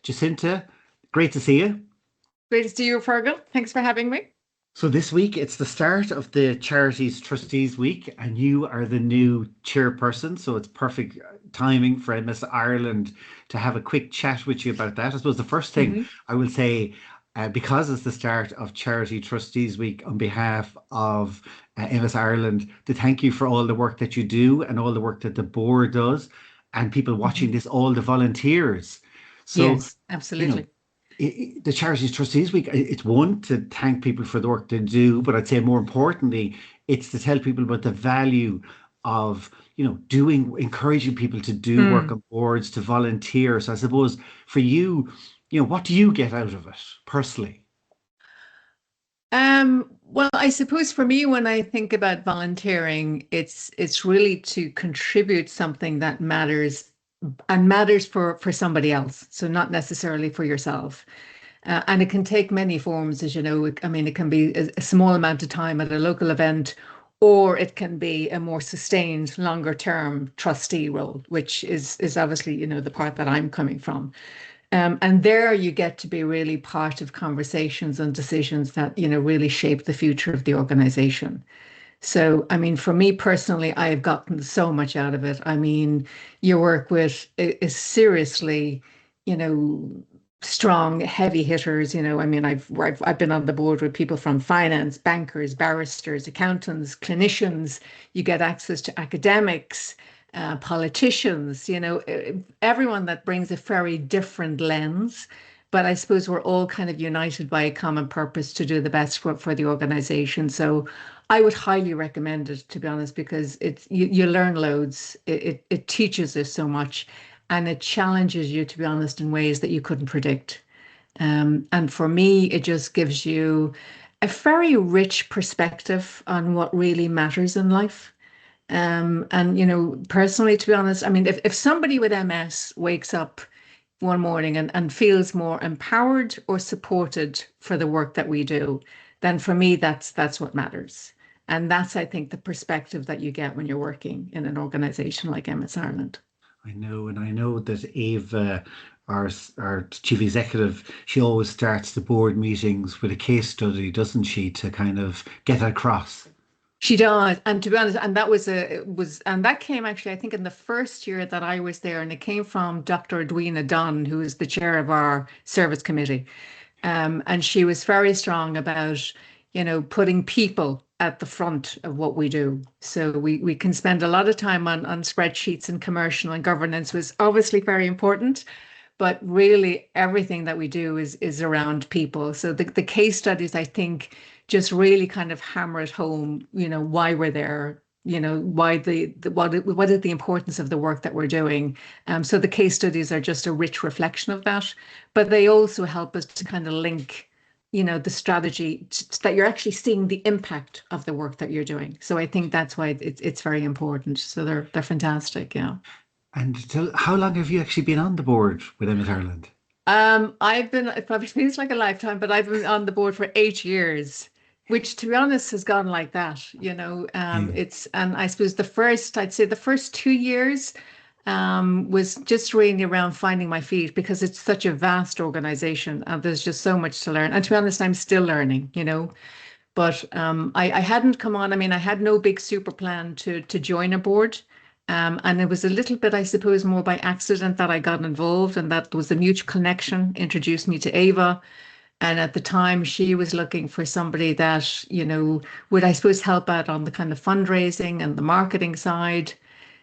Jacinta, great to see you. Great to see you, Fergal. Thanks for having me. So this week it's the start of the Charities Trustees Week, and you are the new chairperson. So it's perfect timing for MS Ireland to have a quick chat with you about that. I suppose the first thing hmm I will say, because it's the start of Charity Trustees Week, on behalf of MS Ireland, to thank you for all the work that you do and all the work that the board does, and people watching hmm this, all the volunteers. So, Yes, you know, absolutely. the Charities Trustees Week, it's one to thank people for the work they do, but I'd say more importantly, it's to tell people about the value of, encouraging people to do work Mm. on boards, to volunteer. So I suppose for you, what do you get out of it personally? Well, I suppose for me, when I think about volunteering, it's really to contribute something that matters and matters for somebody else. So not necessarily for yourself. And it can take many forms, as you know. I mean, it can be a small amount of time at a local event, or it can be a more sustained, longer term trustee role, which is obviously, the part that I'm coming from. And there you get to be really part of conversations and decisions that, really shape the future of the organization. So, I mean, for me personally, I have gotten so much out of it. I mean, your work with is seriously, you know, strong, heavy hitters. I mean, I've been on the board with people from finance, bankers, barristers, accountants, clinicians. You get access to academics, politicians. Everyone that brings a very different lens. But I suppose we're all kind of united by a common purpose to do the best for the organization. So I would highly recommend it, to be honest, because you learn loads. It teaches us so much, and it challenges you, to be honest, in ways that you couldn't predict. And for me, it just gives you a very rich perspective on what really matters in life. And personally, to be honest, I mean, if somebody with MS wakes up one morning and feels more empowered or supported for the work that we do, then for me, that's what matters. And that's, I think, the perspective that you get when you're working in an organization like MS Ireland. I know, and I know that Ava, our chief executive, she always starts the board meetings with a case study, doesn't she, to kind of get across. She does, and to be honest, and that was and that came actually, I think, in the first year that I was there, and it came from Dr. Edwina Dunn, who is the chair of our service committee. And she was very strong about, putting people at the front of what we do. So we can spend a lot of time on spreadsheets, and commercial and governance was obviously very important, but really everything that we do is around people. So the case studies, I think, just really kind of hammer it home, why we're there, why what is the importance of the work that we're doing. So the case studies are just a rich reflection of that, but they also help us to kind of link, the strategy that you're actually seeing the impact of the work that you're doing. So I think that's why it's very important. So they're fantastic. Yeah. And how long have you actually been on the board with Emmett Ireland? I've been, it probably feels like a lifetime, but I've been on the board for 8 years, which to be honest has gone like that. Yeah. And I suppose I'd say the first 2 years was just really around finding my feet because it's such a vast organization and there's just so much to learn. And to be honest, I'm still learning. But I hadn't come on. I mean, I had no big super plan to join a board. And it was a little bit, I suppose, more by accident that I got involved, and that was a mutual connection introduced me to Ava. And at the time, she was looking for somebody that, would, I suppose, help out on the kind of fundraising and the marketing side.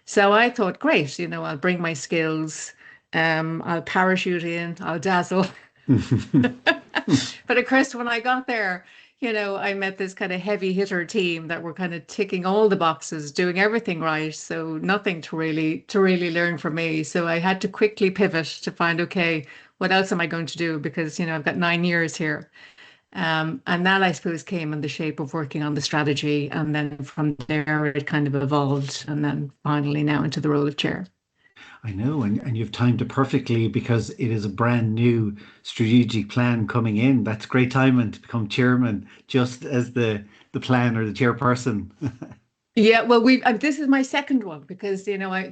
So I thought, great, I'll bring my skills, I'll parachute in, I'll dazzle. But of course, when I got there, I met this kind of heavy hitter team that were kind of ticking all the boxes, doing everything right. So nothing to really learn from me. So I had to quickly pivot to find, okay, what else am I going to do? Because, I've got 9 years here. And that, I suppose, came in the shape of working on the strategy. And then from there, it kind of evolved. And then finally now into the role of chair. I know, and you've timed it perfectly because it is a brand new strategic plan coming in. That's great timing to become chairman, just as the plan or the chairperson. Yeah, well, this is my second one because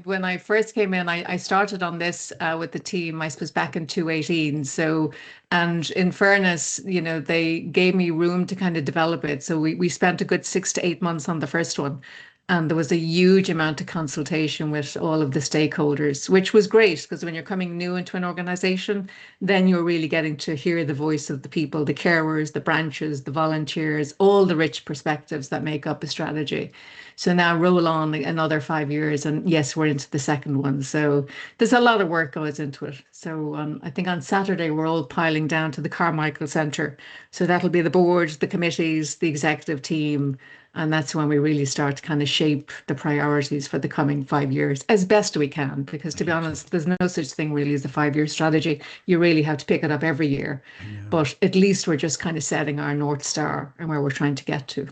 when I first came in, I started on this with the team, I suppose back in 2018. So, and in fairness, they gave me room to kind of develop it. So we spent a good 6 to 8 months on the first one, and there was a huge amount of consultation with all of the stakeholders, which was great because when you're coming new into an organization, then you're really getting to hear the voice of the people, the carers, the branches, the volunteers, all the rich perspectives that make up a strategy. So now roll on another 5 years, and yes, we're into the second one. So there's a lot of work goes into it. So I think on Saturday we're all piling down to the Carmichael Centre. So that'll be the board, the committees, the executive team, and that's when we really start to kind of shape the priorities for the coming 5 years as best we can. Because to be honest, there's no such thing really as a 5 year strategy. You really have to pick it up every year. I know. But at least we're just kind of setting our North Star and where we're trying to get to.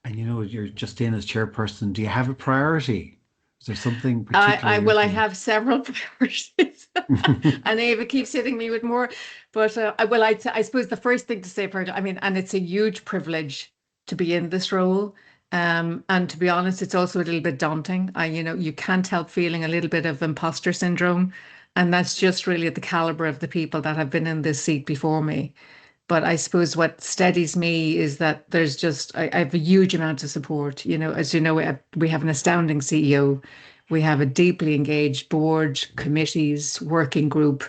And you're just in as chairperson. Do you have a priority? Is there something particular you're I thinking? have several priorities, and Ava keeps hitting me with more. But I suppose the first thing to say for her, I mean, and it's a huge privilege to be in this role. And to be honest, it's also a little bit daunting. You can't help feeling a little bit of imposter syndrome, and that's just really the caliber of the people that have been in this seat before me. But I suppose what steadies me is that I have a huge amount of support. As you know, we have an astounding CEO. We have a deeply engaged board, committees, working group.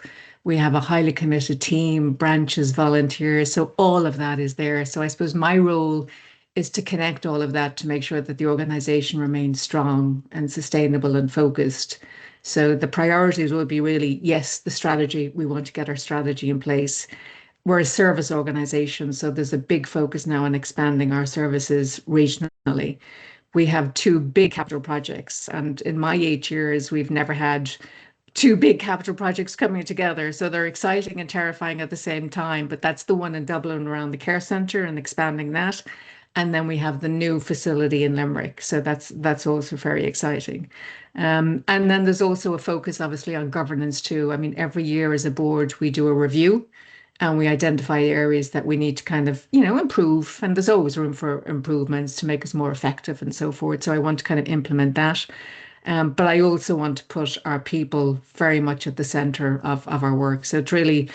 We have a highly committed team, branches, volunteers. So all of that is there. So I suppose my role is to connect all of that to make sure that the organization remains strong and sustainable and focused. So the priorities will be really, yes, the strategy. We want to get our strategy in place. We're a service organization, so there's a big focus now on expanding our services regionally. We have two big capital projects, and in my 8 years, we've never had two big capital projects coming together. So they're exciting and terrifying at the same time. But that's the one in Dublin around the care centre and expanding that. And then we have the new facility in Limerick. So that's also very exciting. And then there's also a focus, obviously, on governance too. I mean, every year as a board, we do a review and we identify areas that we need to kind of, improve. And there's always room for improvements to make us more effective and so forth. So I want to kind of implement that. But I also want to put our people very much at the center of our work. So it's really,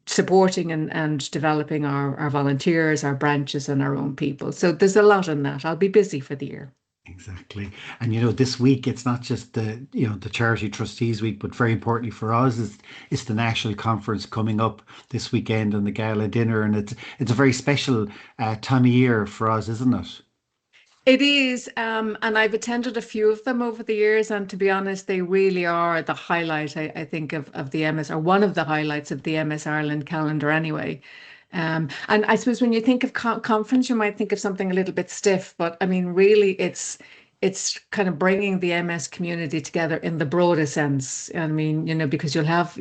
supporting and developing our volunteers, our branches, and our own people. So there's a lot in that. I'll be busy for the year. Exactly. And this week it's not just the Charity Trustees Week, but very importantly for us is it's the national conference coming up this weekend and the gala dinner. And it's a very special time of year for us, isn't it? It is, and I've attended a few of them over the years, and to be honest, they really are the highlight, I think, of the MS, or one of the highlights of the MS Ireland calendar anyway. And I suppose when you think of conference, you might think of something a little bit stiff, but I mean, really, it's kind of bringing the MS community together in the broader sense. I mean, because you'll have,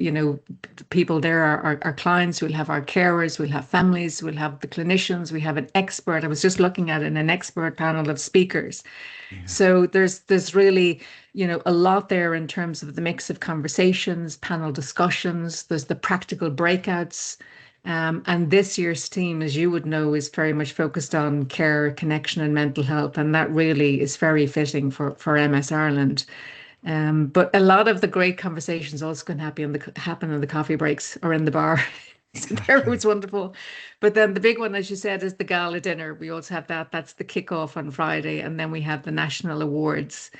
people there, our clients, we'll have our carers, we'll have families, we'll have the clinicians, we have an expert. I was just looking at an expert panel of speakers. Yeah. So there's really, a lot there in terms of the mix of conversations, panel discussions, there's the practical breakouts. And this year's theme, as you would know, is very much focused on care, connection, and mental health. And that really is very fitting for MS Ireland. But a lot of the great conversations also can happen in the coffee breaks or in the bar. So there Exactly. was wonderful. But then the big one, as you said, is the gala dinner. We also have that. That's the kickoff on Friday. And then we have the national awards.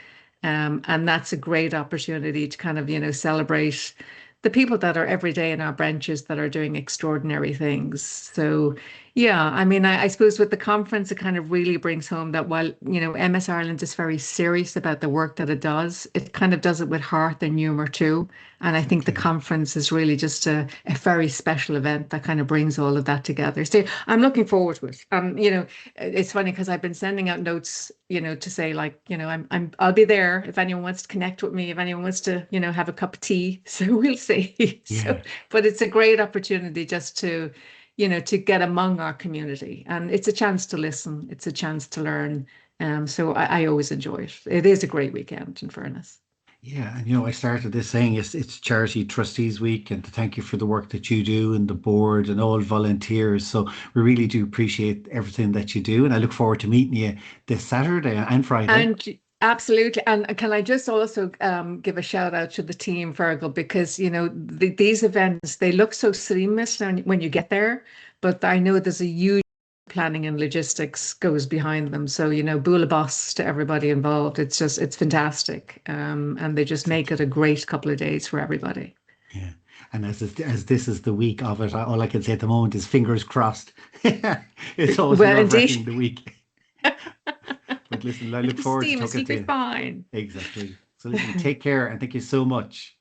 And that's a great opportunity to kind of, celebrate the people that are every day in our branches that are doing extraordinary things. So, yeah, I mean, I suppose with the conference, it kind of really brings home that while, MS Ireland is very serious about the work that it does, it kind of does it with heart and humour too. And I think the Exactly. conference is really just a very special event that kind of brings all of that together. So I'm looking forward to it. It's funny because I've been sending out notes, to say like, I'll be there if anyone wants to connect with me, if anyone wants to, have a cup of tea. So we'll see. So, Yeah. but it's a great opportunity just to get among our community, and it's a chance to listen. It's a chance to learn. So I always enjoy it. It is a great weekend, in fairness. Yeah, and I started this saying it's Charity Trustees Week, and to thank you for the work that you do and the board and all volunteers. So we really do appreciate everything that you do, and I look forward to meeting you this Saturday and Friday. And absolutely. And can I just also give a shout out to the team, Virgil, because these events, they look so seamless when you get there, but I know there's a huge planning and logistics goes behind them. So, bula boss to everybody involved. It's fantastic. And they just make it a great couple of days for everybody. Yeah, and as this is the week of it, all I can say at the moment is fingers crossed. It's always Well, nerve-wracking indeed. the week, but listen, I look forward to Seamless, talking you'll to be you. fine. Exactly. So listen, take care and thank you so much.